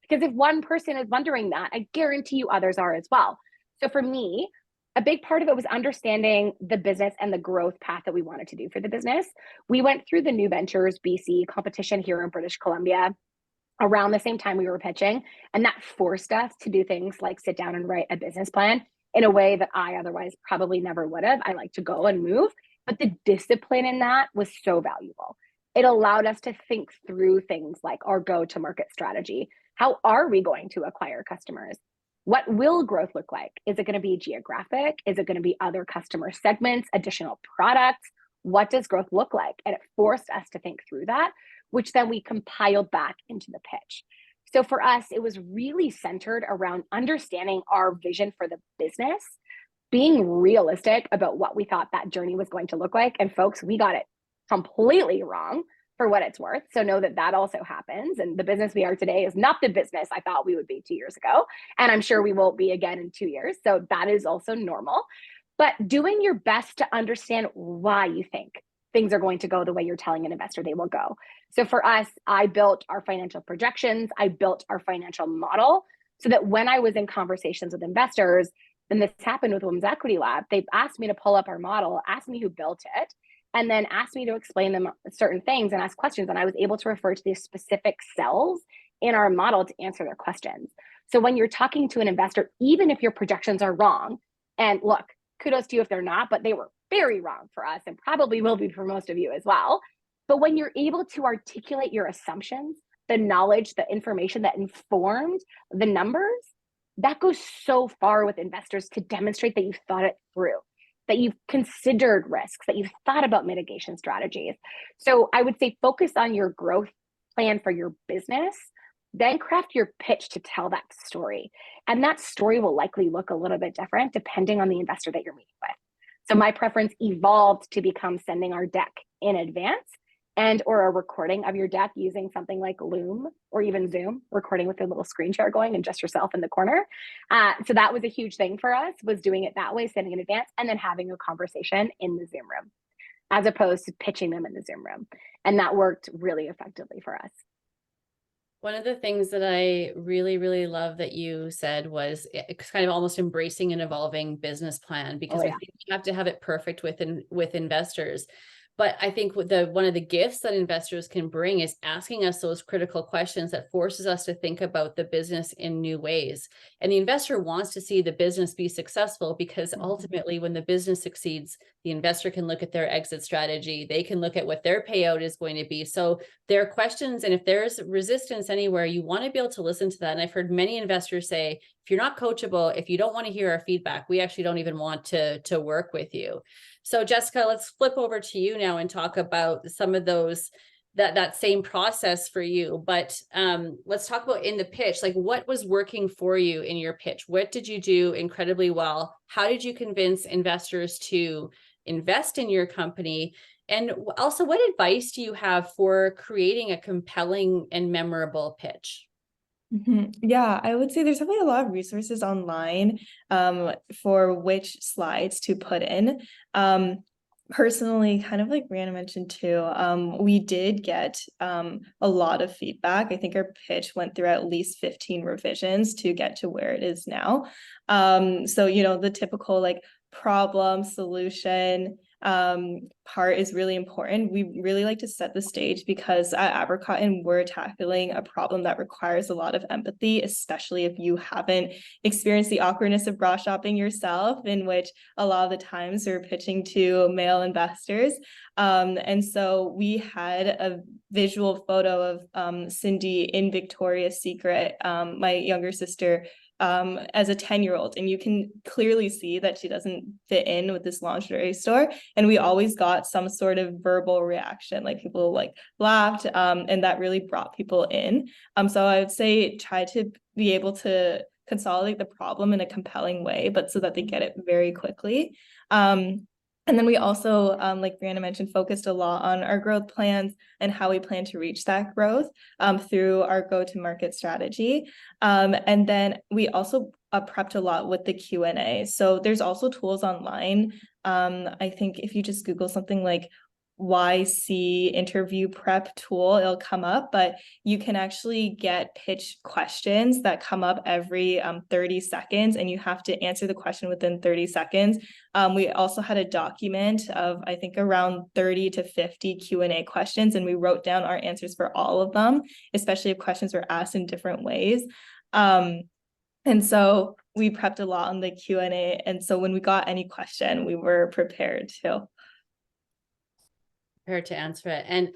Because if one person is wondering that, I guarantee you others are as well. So for me, a big part of it was understanding the business and the growth path that we wanted to do for the business. We went through the New Ventures BC competition here in British Columbia around the same time we were pitching. And that forced us to do things like sit down and write a business plan in a way that I otherwise probably never would have. I like to go and move, but the discipline in that was so valuable. It allowed us to think through things like our go-to-market strategy. How are we going to acquire customers? What will growth look like? Is it going to be geographic? Is it going to be other customer segments, additional products? What does growth look like? And it forced us to think through that, which then we compiled back into the pitch. So for us, it was really centered around understanding our vision for the business, being realistic about what we thought that journey was going to look like. And folks, we got it completely wrong for what it's worth. So know that that also happens. And the business we are today is not the business I thought we would be 2 years ago. And I'm sure we won't be again in 2 years. So that is also normal. But doing your best to understand why you think things are going to go the way you're telling an investor they will go. So for us, I built our financial projections. I built our financial model so that when I was in conversations with investors, and this happened with Women's Equity Lab, they've asked me to pull up our model, asked me who built it, and then asked me to explain them certain things and ask questions. And I was able to refer to these specific cells in our model to answer their questions. So when you're talking to an investor, even if your projections are wrong, and look, kudos to you if they're not, but they were very wrong for us and probably will be for most of you as well. But when you're able to articulate your assumptions, the knowledge, the information that informed the numbers, that goes so far with investors to demonstrate that you've thought it through, that you've considered risks, that you've thought about mitigation strategies. So I would say focus on your growth plan for your business, then craft your pitch to tell that story. And that story will likely look a little bit different depending on the investor that you're meeting with. So my preference evolved to become sending our deck in advance and or a recording of your deck using something like Loom or even Zoom, recording with a little screen share going and just yourself in the corner. So that was a huge thing for us, was doing it that way, sending in advance, and then having a conversation in the Zoom room, as opposed to pitching them in the Zoom room. And that worked really effectively for us. One of the things that I really, really love that you said was it's kind of almost embracing an evolving business plan, because I think you have to have it perfect with investors. But I think one of the gifts that investors can bring is asking us those critical questions that forces us to think about the business in new ways. And the investor wants to see the business be successful, because ultimately when the business succeeds, the investor can look at their exit strategy. They can look at what their payout is going to be. So there are questions, and if there's resistance anywhere, you want to be able to listen to that. And I've heard many investors say, if you're not coachable, if you don't want to hear our feedback, we actually don't even want to work with you. So Jessica, let's flip over to you now and talk about some of those, that same process for you. But let's talk about in the pitch, like what was working for you in your pitch? What did you do incredibly well? How did you convince investors to invest in your company? And also, what advice do you have for creating a compelling and memorable pitch? Yeah, I would say there's definitely a lot of resources online for which slides to put in. Personally, kind of like Brianna mentioned too, we did get a lot of feedback. I think our pitch went through at least 15 revisions to get to where it is now. So, you know, the typical like problem, solution, part is really important. We really like to set the stage because at Apricotton, we're tackling a problem that requires a lot of empathy, especially if you haven't experienced the awkwardness of bra shopping yourself, in which a lot of the times we're pitching to male investors. And so we had a visual photo of Cindy in Victoria's Secret, my younger sister, as a 10-year-old, and you can clearly see that she doesn't fit in with this lingerie store. And we always got some sort of verbal reaction, like people like laughed, and that really brought people in. So I would say try to be able to consolidate the problem in a compelling way, but so that they get it very quickly. And then we also, like Brianna mentioned, focused a lot on our growth plans and how we plan to reach that growth through our go-to-market strategy. And then we also prepped a lot with the Q&A. So there's also tools online. I think if you just Google something like YC interview prep tool, it'll come up, but you can actually get pitch questions that come up every 30 seconds, and you have to answer the question within 30 seconds. We also had a document of, I think, around 30 to 50 Q&A questions, and we wrote down our answers for all of them, especially if questions were asked in different ways. And so we prepped a lot on the Q&A, and so when we got any question, we were prepared to answer it. And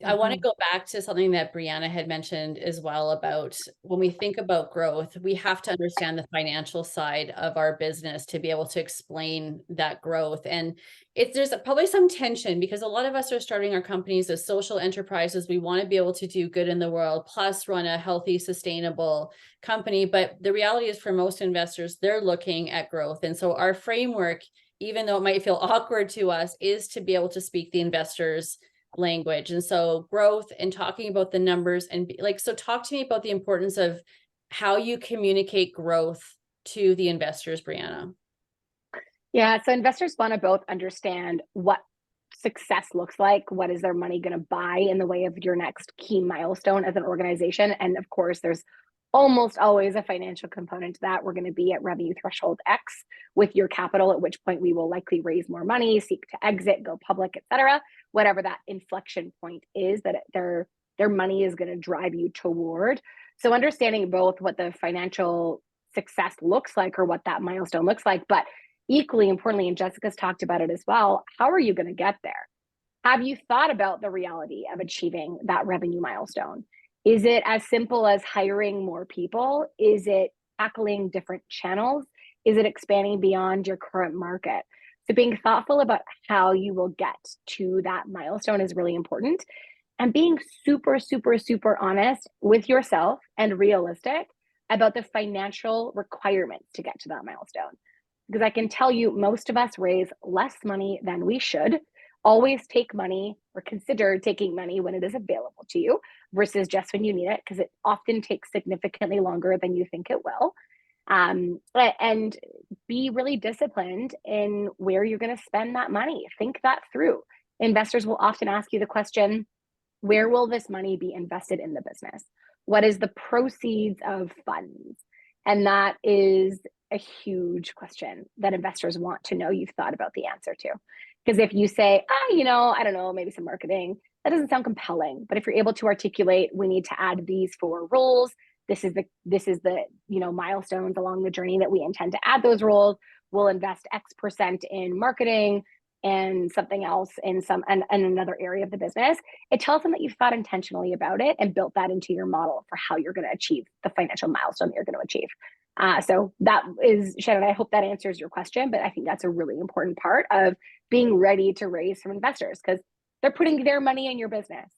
I want to go back to something that Brianna had mentioned as well about when we think about growth, we have to understand the financial side of our business to be able to explain that growth. And there's probably some tension because a lot of us are starting our companies as social enterprises. We want to be able to do good in the world, plus run a healthy, sustainable company. But the reality is for most investors, they're looking at growth. And so our framework, even though it might feel awkward to us, is to be able to speak the investors' language. And so growth and talking about the numbers and so talk to me about the importance of how you communicate growth to the investors, Brianna. Yeah, so investors want to both understand what success looks like, what is their money going to buy in the way of your next key milestone as an organization. And of course, there's almost always a financial component to that. We're going to be at revenue threshold X with your capital, at which point we will likely raise more money, seek to exit, go public, etc. Whatever that inflection point is that their money is going to drive you toward. So understanding both what the financial success looks like or what that milestone looks like, but equally importantly, and Jessica's talked about it as well, how are you going to get there? Have you thought about the reality of achieving that revenue milestone? Is it as simple as hiring more people? Is it tackling different channels? Is it expanding beyond your current market? So being thoughtful about how you will get to that milestone is really important. And being super, super, super honest with yourself and realistic about the financial requirements to get to that milestone. Because I can tell you, most of us raise less money than we should. Always take money or consider taking money when it is available to you versus just when you need it, because it often takes significantly longer than you think it will. And be really disciplined in where you're going to spend that money. Think that through. Investors will often ask you the question, where will this money be invested in the business? What is the proceeds of funds? And that is a huge question that investors want to know you've thought about the answer to. Because if you say, I don't know, maybe some marketing, that doesn't sound compelling. But if you're able to articulate, we need to add these 4 roles, this is the milestones along the journey that we intend to add those roles, we'll invest X% in marketing and something else in another area of the business. It tells them that you've thought intentionally about it and built that into your model for how you're going to achieve the financial milestone that you're going to achieve. So that is, Shannon, I hope that answers your question, but I think that's a really important part of being ready to raise from investors, because they're putting their money in your business.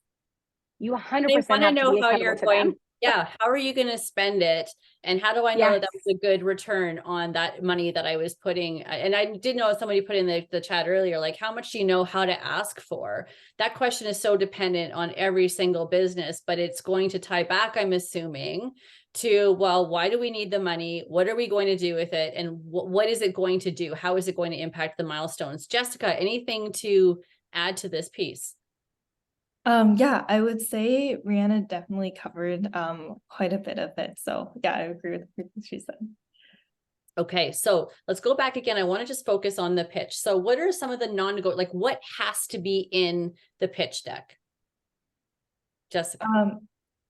You 100% have to be accountable to them. Yeah, how are you going to spend it? And how do I know that was a good return on that money that I was putting? And I did know somebody put in the chat earlier, like, how much do you know how to ask for? That question is so dependent on every single business, but it's going to tie back, I'm assuming, to, well, why do we need the money? What are we going to do with it? And what is it going to do? How is it going to impact the milestones? Jessica, anything to add to this piece? Yeah, I would say Brianna definitely covered quite a bit of it. So yeah, I agree with everything she said. Okay, so let's go back again. I want to just focus on the pitch. So what are some of the non-negotiable, like what has to be in the pitch deck? Jessica.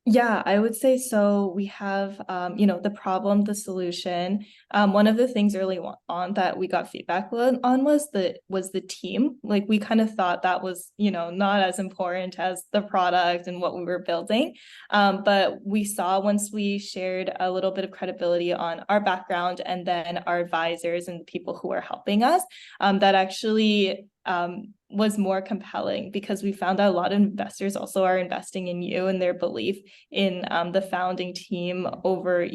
Yeah, I would say so. We have, the problem, the solution. One of the things early on that we got feedback on was the team. Like, we kind of thought that was, not as important as the product and what we were building. But we saw, once we shared a little bit of credibility on our background and then our advisors and people who are helping us, that actually was more compelling, because we found that a lot of investors also are investing in you and their belief in the founding team over,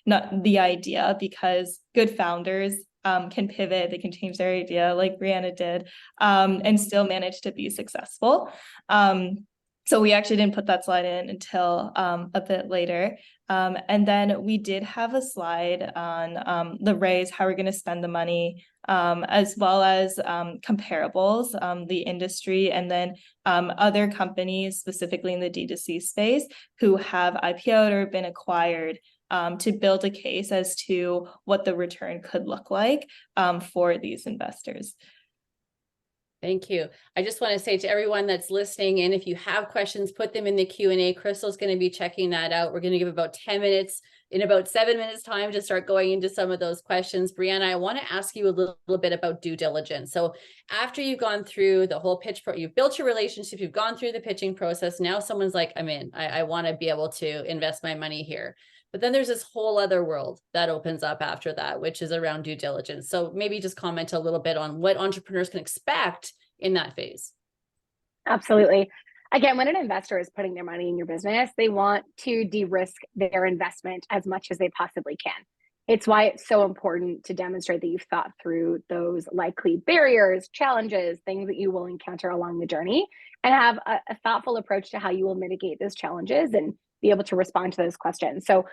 not the idea, because good founders can pivot, they can change their idea like Brianna did, and still manage to be successful. So we actually didn't put that slide in until a bit later. And then we did have a slide on the raise, how we're going to spend the money, as well as comparables, the industry, and then other companies, specifically in the D2C space, who have IPO'd or been acquired, to build a case as to what the return could look like for these investors. Thank you. I just want to say to everyone that's listening, and if you have questions, put them in the Q&A. Crystal's going to be checking that out. We're going to give about 10 minutes, in about 7 minutes time, to start going into some of those questions. Brianna, I want to ask you a little bit about due diligence. So after you've gone through the whole pitch, you've built your relationship, you've gone through the pitching process. Now someone's like, I'm in, I want to be able to invest my money here. But then there's this whole other world that opens up after that, which is around due diligence. So maybe just comment a little bit on what entrepreneurs can expect in that phase. Absolutely. Again, when an investor is putting their money in your business, they want to de-risk their investment as much as they possibly can. It's why it's so important to demonstrate that you've thought through those likely barriers, challenges, things that you will encounter along the journey, and have a thoughtful approach to how you will mitigate those challenges and be able to respond to those questions. So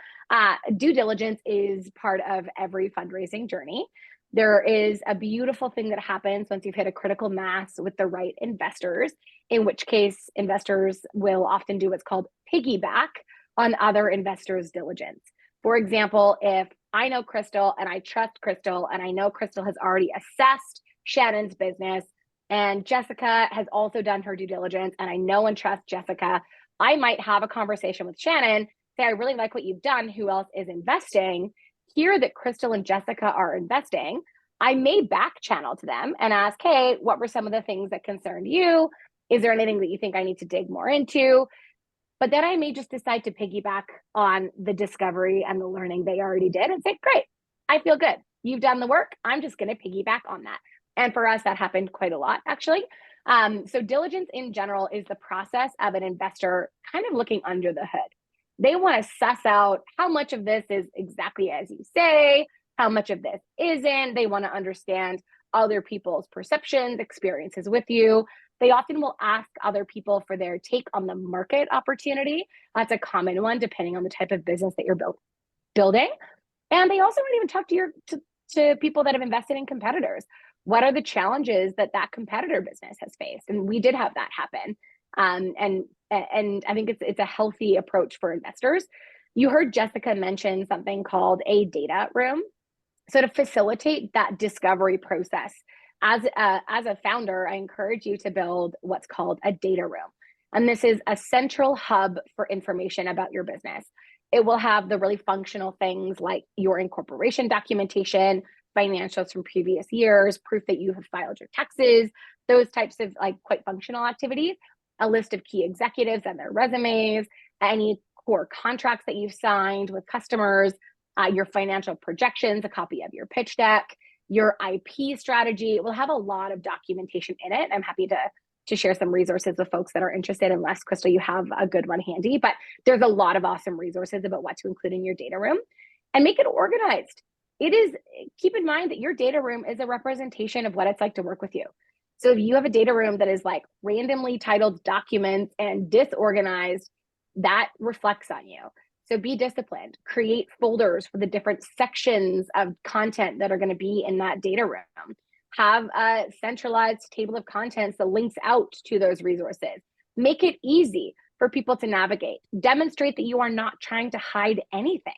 due diligence is part of every fundraising journey. There is a beautiful thing that happens once you've hit a critical mass with the right investors, in which case investors will often do what's called piggyback on other investors' diligence. For example, if I know Crystal and I trust Crystal, and I know Crystal has already assessed Shannon's business, and Jessica has also done her due diligence, and I know and trust Jessica, I might have a conversation with Shannon, say, I really like what you've done. Who else is investing? Hear that Crystal and Jessica are investing. I may back channel to them and ask, hey, what were some of the things that concerned you? Is there anything that you think I need to dig more into? But then I may just decide to piggyback on the discovery and the learning they already did and say, great, I feel good. You've done the work. I'm just going to piggyback on that. And for us, that happened quite a lot, actually. So diligence in general is the process of an investor kind of looking under the hood. They want to suss out how much of this is exactly as you say, how much of this isn't. They want to understand other people's perceptions, experiences with you. They often will ask other people for their take on the market opportunity. That's a common one, depending on the type of business that you're building. And they also might even talk to people that have invested in competitors. What are the challenges that competitor business has faced? And we did have that happen. And I think it's a healthy approach for investors. You heard Jessica mention something called a data room. So to facilitate that discovery process, as a founder, I encourage you to build what's called a data room. And this is a central hub for information about your business. It will have the really functional things like your incorporation documentation, financials from previous years, proof that you have filed your taxes, those types of quite functional activities, a list of key executives and their resumes, any core contracts that you've signed with customers, your financial projections, a copy of your pitch deck, your IP strategy. It will have a lot of documentation in it. I'm happy to share some resources with folks that are interested, unless, Crystal, you have a good one handy. But there's a lot of awesome resources about what to include in your data room, and make it organized. Keep in mind that your data room is a representation of what it's like to work with you. So if you have a data room that is like randomly titled documents and disorganized, that reflects on you. So be disciplined, create folders for the different sections of content that are going to be in that data room. Have a centralized table of contents that links out to those resources. Make it easy for people to navigate. Demonstrate that you are not trying to hide anything.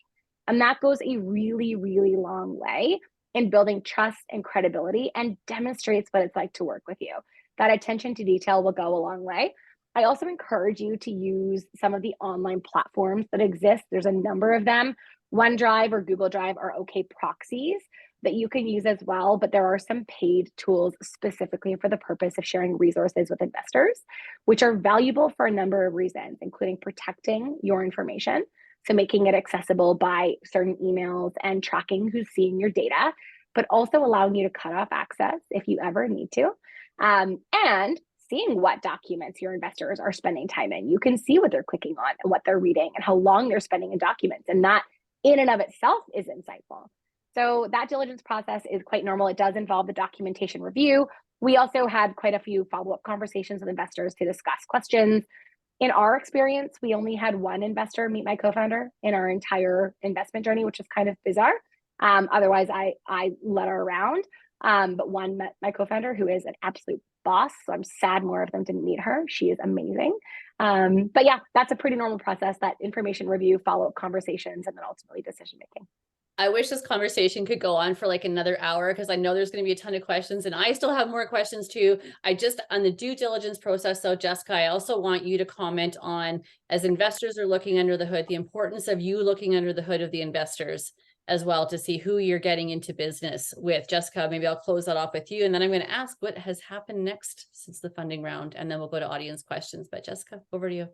And that goes a really, really long way in building trust and credibility, and demonstrates what it's like to work with you. That attention to detail will go a long way. I also encourage you to use some of the online platforms that exist. There's a number of them. OneDrive or Google Drive are okay proxies that you can use as well, but there are some paid tools specifically for the purpose of sharing resources with investors, which are valuable for a number of reasons, including protecting your information, so making it accessible by certain emails and tracking who's seeing your data, but also allowing you to cut off access if you ever need to, and seeing what documents your investors are spending time in. You can see what they're clicking on and what they're reading and how long they're spending in documents, and that in and of itself is insightful. So that diligence process is quite normal. It does involve the documentation review. We also had quite a few follow-up conversations with investors to discuss questions. In our experience, we only had one investor meet my co-founder in our entire investment journey, which is kind of bizarre. Otherwise, I led her around, but one met my co-founder, who is an absolute boss. So I'm sad more of them didn't meet her. She is amazing. But yeah, that's a pretty normal process, that information review, follow-up conversations, and then ultimately decision-making. I wish this conversation could go on for like another hour, because I know there's going to be a ton of questions, and I still have more questions too. On the due diligence process. So Jessica, I also want you to comment on, as investors are looking under the hood, the importance of you looking under the hood of the investors as well, to see who you're getting into business with. Jessica, maybe I'll close that off with you, and then I'm going to ask what has happened next since the funding round, and then we'll go to audience questions. But Jessica, over to you.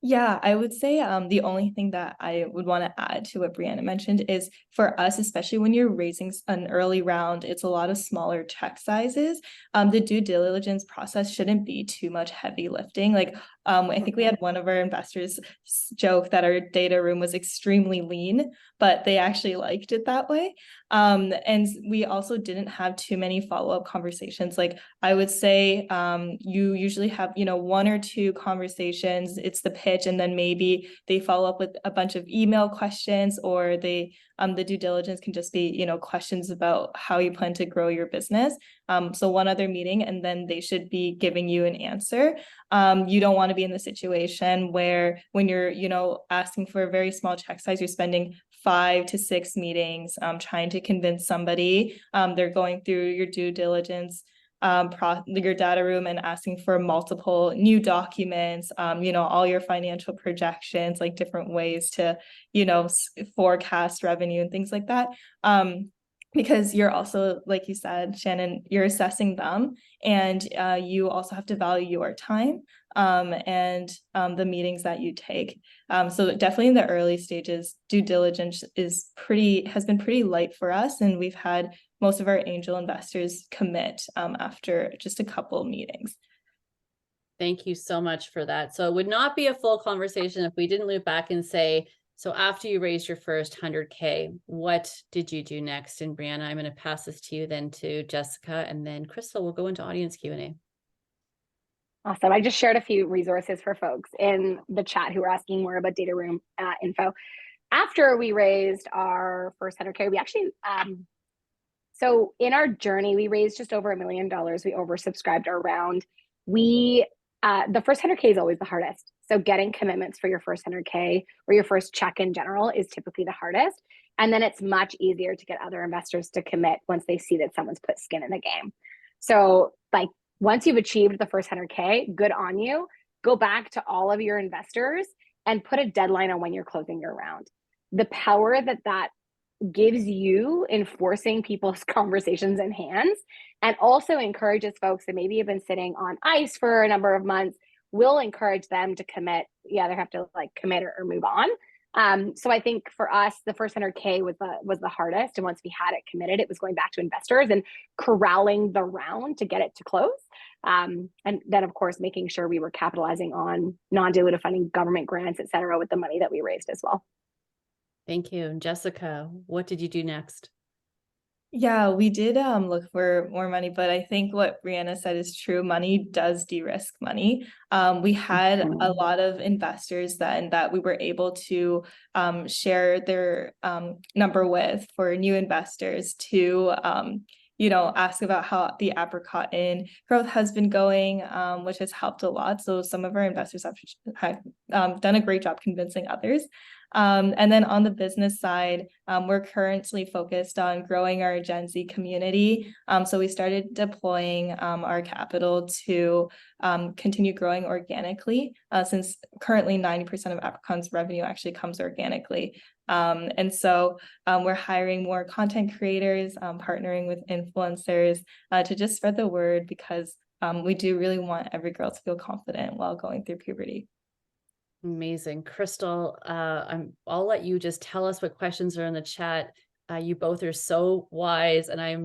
Yeah, I would say the only thing that I would want to add to what Brianna mentioned is, for us, especially when you're raising an early round, it's a lot of smaller check sizes. The due diligence process shouldn't be too much heavy lifting. Like I think we had one of our investors joke that our data room was extremely lean, but they actually liked it that way. And we also didn't have too many follow-up conversations. Like I would say you usually have, one or two conversations. It's the pitch, and then maybe they follow up with a bunch of email questions, or the due diligence can just be, questions about how you plan to grow your business. So one other meeting, and then they should be giving you an answer. You don't want to be in the situation where, when you're, asking for a very small check size, you're spending 5 to 6 meetings trying to convince somebody. They're going through your due diligence, your data room, and asking for multiple new documents, all your financial projections, like different ways to, forecast revenue and things like that. Because you're also, like you said, Shannon, you're assessing them, and you also have to value your time and the meetings that you take. So definitely in the early stages, due diligence has been pretty light for us, and we've had most of our angel investors commit after just a couple meetings. Thank you so much for that. So it would not be a full conversation if we didn't loop back and say, so after you raised your first 100K, what did you do next? And Brianna, I'm going to pass this to you, then to Jessica, and then Crystal will go into audience Q&A. Awesome. I just shared a few resources for folks in the chat who are asking more about data room info. After we raised our first 100K, we actually, so in our journey, we raised just over $1 million. We oversubscribed our round. The first 100K is always the hardest. So getting commitments for your first 100K or your first check in general is typically the hardest. And then it's much easier to get other investors to commit once they see that someone's put skin in the game. So like once you've achieved the first 100K, good on you. Go back to all of your investors and put a deadline on when you're closing your round. The power that gives you in forcing people's conversations in hands, and also encourages folks that maybe have been sitting on ice for a number of months, will encourage them to commit. You either have to like commit or move on. So I think for us, the first 100K was the hardest. And once we had it committed, it was going back to investors and corralling the round to get it to close. And then, of course, making sure we were capitalizing on non-dilutive funding, government grants, et cetera, with the money that we raised as well. Thank you. Jessica, what did you do next? Yeah, we did look for more money, but I think what Brianna said is true. Money does de-risk money. We had a lot of investors then that we were able to share their number with for new investors to ask about how the Apricotton growth has been going, which has helped a lot. So some of our investors have done a great job convincing others. And then on the business side, we're currently focused on growing our Gen Z community. So we started deploying our capital to continue growing organically, since currently 90% of Apricotton's revenue actually comes organically. And so we're hiring more content creators, partnering with influencers to just spread the word, because we do really want every girl to feel confident while going through puberty. Amazing. Crystal, I'll let you just tell us what questions are in the chat. You both are so wise, and I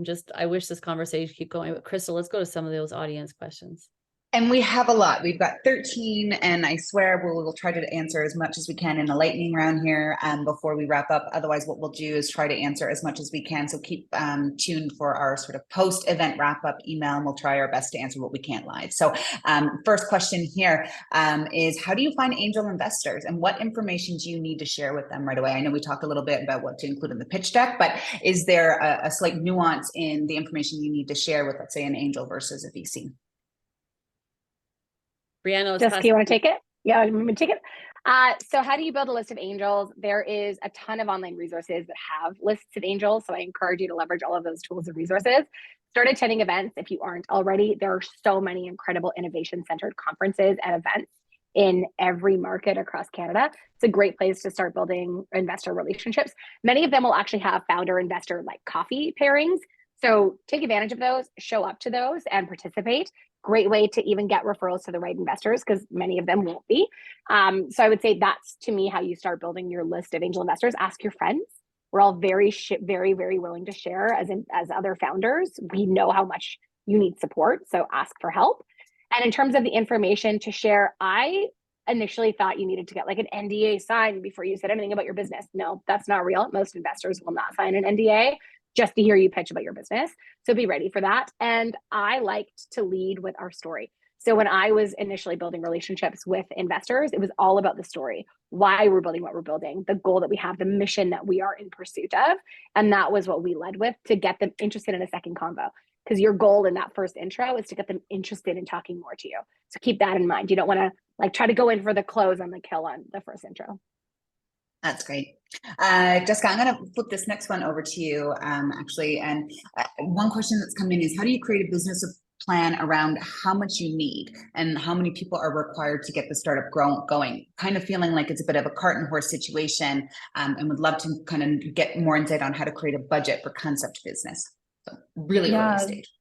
wish this conversation keep going. But Crystal, let's go to some of those audience questions. And we have a lot. We've got 13, and I swear we'll try to answer as much as we can in a lightning round here before we wrap up. Otherwise, what we'll do is try to answer as much as we can. So keep tuned for our sort of post-event wrap-up email, and we'll try our best to answer what we can't live. So first question here is, how do you find angel investors, and what information do you need to share with them right away? I know we talked a little bit about what to include in the pitch deck, but is there a slight nuance in the information you need to share with, let's say, an angel versus a VC? Brianna, Jessica, you want to take it? Yeah, I'm going to take it. So how do you build a list of angels? There is a ton of online resources that have lists of angels. So I encourage you to leverage all of those tools and resources. Start attending events if you aren't already. There are so many incredible innovation-centered conferences and events in every market across Canada. It's a great place to start building investor relationships. Many of them will actually have founder-investor like coffee pairings. So take advantage of those, show up to those, and participate. Great way to even get referrals to the right investors, because many of them won't be. So I would say that's, to me, how you start building your list of angel investors. Ask your friends. We're all very, very willing to share as other founders. We know how much you need support, so ask for help. And in terms of the information to share, I initially thought you needed to get like an NDA signed before you said anything about your business. No, that's not real. Most investors will not sign an NDA just to hear you pitch about your business. So be ready for that. And I liked to lead with our story. So when I was initially building relationships with investors, it was all about the story, why we're building what we're building, the goal that we have, the mission that we are in pursuit of. And that was what we led with to get them interested in a second convo. Because your goal in that first intro is to get them interested in talking more to you. So keep that in mind. You don't want to like try to go in for the close on the kill on the first intro. That's great. Jessica, I'm going to flip this next one over to you, actually. And one question that's come in is, how do you create a business plan around how much you need and how many people are required to get the startup going? Kind of feeling like it's a bit of a cart and horse situation, and would love to kind of get more insight on how to create a budget for concept business. So really early stage.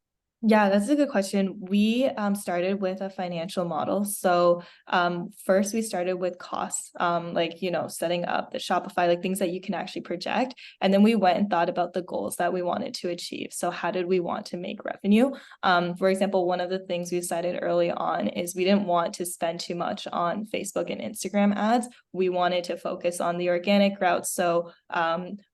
Yeah, that's a good question. We started with a financial model. So first we started with costs, like, setting up the Shopify, like things that you can actually project. And then we went and thought about the goals that we wanted to achieve. So how did we want to make revenue? For example, one of the things we decided early on is we didn't want to spend too much on Facebook and Instagram ads. We wanted to focus on the organic route. So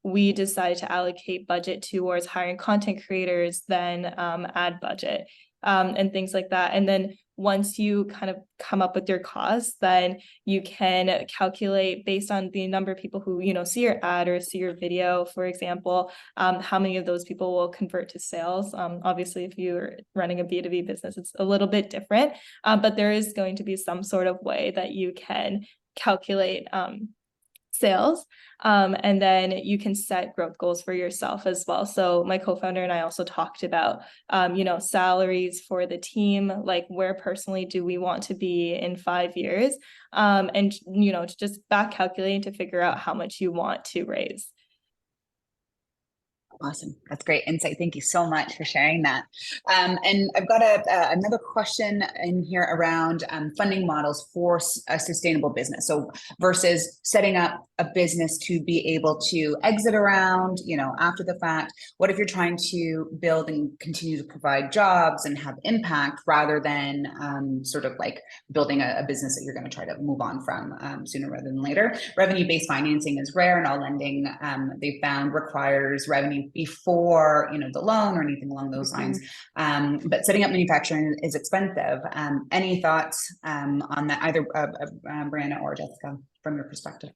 we decided to allocate budget towards hiring content creators, then ad budget, and things like that. And then once you kind of come up with your costs, then you can calculate based on the number of people who, see your ad or see your video, for example, how many of those people will convert to sales. Obviously, if you're running a B2B business, it's a little bit different, but there is going to be some sort of way that you can calculate sales. And then you can set growth goals for yourself as well. So my co-founder and I also talked about, salaries for the team, like where personally do we want to be in 5 years? And, just back calculating to figure out how much you want to raise. Awesome. That's great insight. Thank you so much for sharing that. And I've got another question in here around funding models for a sustainable business. So versus setting up a business to be able to exit around, after the fact, what if you're trying to build and continue to provide jobs and have impact rather than sort of like building a business that you're going to try to move on from sooner rather than later. Revenue-based financing is rare, and all lending they found requires revenue before the loan or anything along those lines. But setting up manufacturing is expensive. Any thoughts on that, either Brianna or Jessica, from your perspective?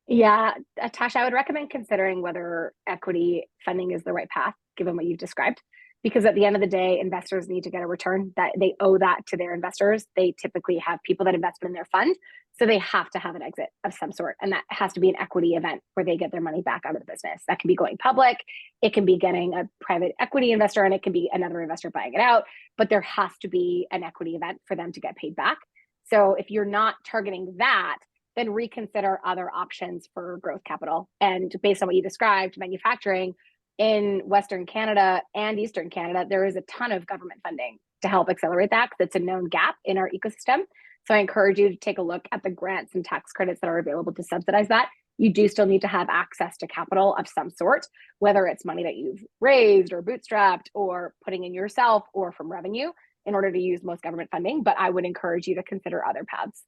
Yeah, Tasha, I would recommend considering whether equity funding is the right path, given what you've described. Because at the end of the day, investors need to get a return, that they owe that to their investors. They typically have people that invest in their fund, so they have to have an exit of some sort. And that has to be an equity event where they get their money back out of the business. That can be going public, it can be getting a private equity investor, and it can be another investor buying it out. But there has to be an equity event for them to get paid back. So if you're not targeting that, then reconsider other options for growth capital. And based on what you described, manufacturing, in Western Canada and Eastern Canada, there is a ton of government funding to help accelerate that, because it's a known gap in our ecosystem. So I encourage you to take a look at the grants and tax credits that are available to subsidize that. You do still need to have access to capital of some sort, whether it's money that you've raised or bootstrapped or putting in yourself or from revenue, in order to use most government funding. But I would encourage you to consider other paths.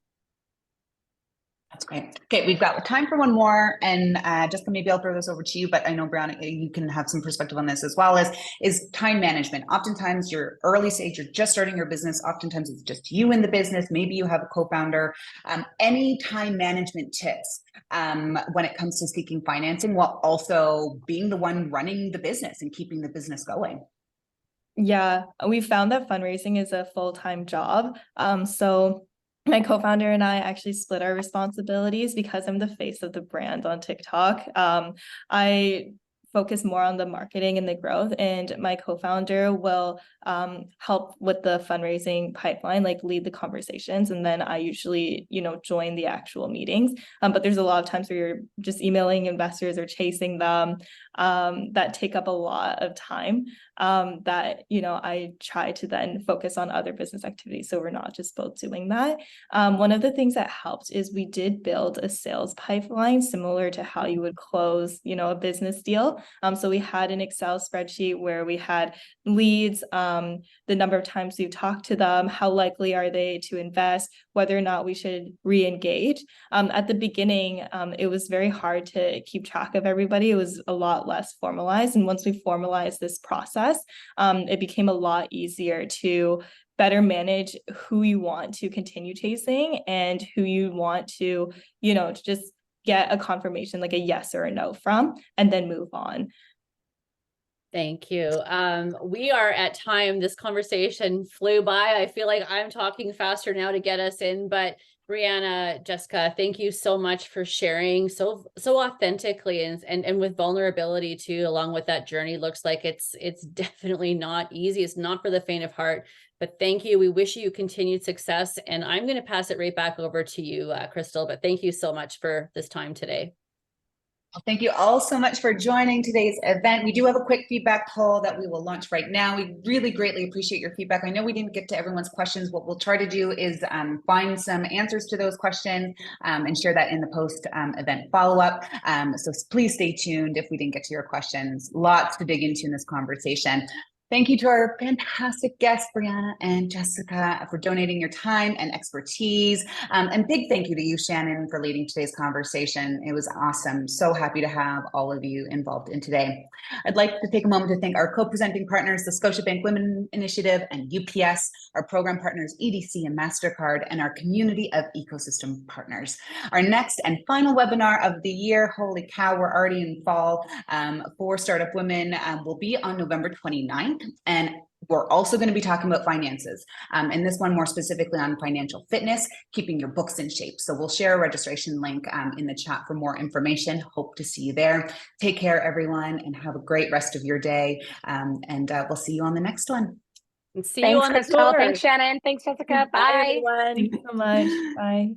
That's great. Okay, we've got time for one more, and Jessica, maybe I'll throw this over to you, but I know, Brianna, you can have some perspective on this as well, is time management. Oftentimes you're early stage, you're just starting your business. Oftentimes it's just you in the business. Maybe you have a co-founder. Any time management tips when it comes to seeking financing while also being the one running the business and keeping the business going? Yeah, we found that fundraising is a full-time job. So my co-founder and I actually split our responsibilities because I'm the face of the brand on TikTok. I focus more on the marketing and the growth, and my co-founder will help with the fundraising pipeline, like lead the conversations, and then I usually join the actual meetings. But there's a lot of times where you're just emailing investors or chasing them that take up a lot of time, that I try to then focus on other business activities, so we're not just both doing that. One of the things that helped is we did build a sales pipeline similar to how you would close a business deal. So we had an Excel spreadsheet where we had leads, the number of times we've talked to them, how likely are they to invest, whether or not we should re-engage. At the beginning, it was very hard to keep track of everybody. It was a lot less formalized. And once we formalized this process, it became a lot easier to better manage who you want to continue chasing and who you want to, just get a confirmation, like a yes or a no from, and then move on. Thank you. We are at time. This conversation flew by. I feel like I'm talking faster now to get us in, but Brianna, Jessica, thank you so much for sharing so authentically and with vulnerability too, along with that journey. Looks like it's definitely not easy. It's not for the faint of heart, but thank you. We wish you continued success, and I'm going to pass it right back over to you, Crystal, but thank you so much for this time today. Well, thank you all so much for joining today's event. We do have a quick feedback poll that we will launch right now. We really greatly appreciate your feedback. I know we didn't get to everyone's questions. What we'll try to do is find some answers to those questions and share that in the post-event follow-up. So please stay tuned if we didn't get to your questions. Lots to dig into in this conversation. Thank you to our fantastic guests, Brianna and Jessica, for donating your time and expertise. And big thank you to you, Shannon, for leading today's conversation. It was awesome. So happy to have all of you involved in today. I'd like to take a moment to thank our co-presenting partners, the Scotiabank Women Initiative and UPS, our program partners, EDC and Mastercard, and our community of ecosystem partners. Our next and final webinar of the year, holy cow, we're already in fall, for Startup Women will be on November 29th. And we're also going to be talking about finances, and this one more specifically on financial fitness, keeping your books in shape. So we'll share a registration link in the chat for more information. Hope to see you there. Take care, everyone, and have a great rest of your day. And we'll see you on the next one. And see Thanks, you on Crystal. the tour. Thanks, Shannon. Thanks, Jessica. Bye. Bye, everyone. Thank you so much. Bye.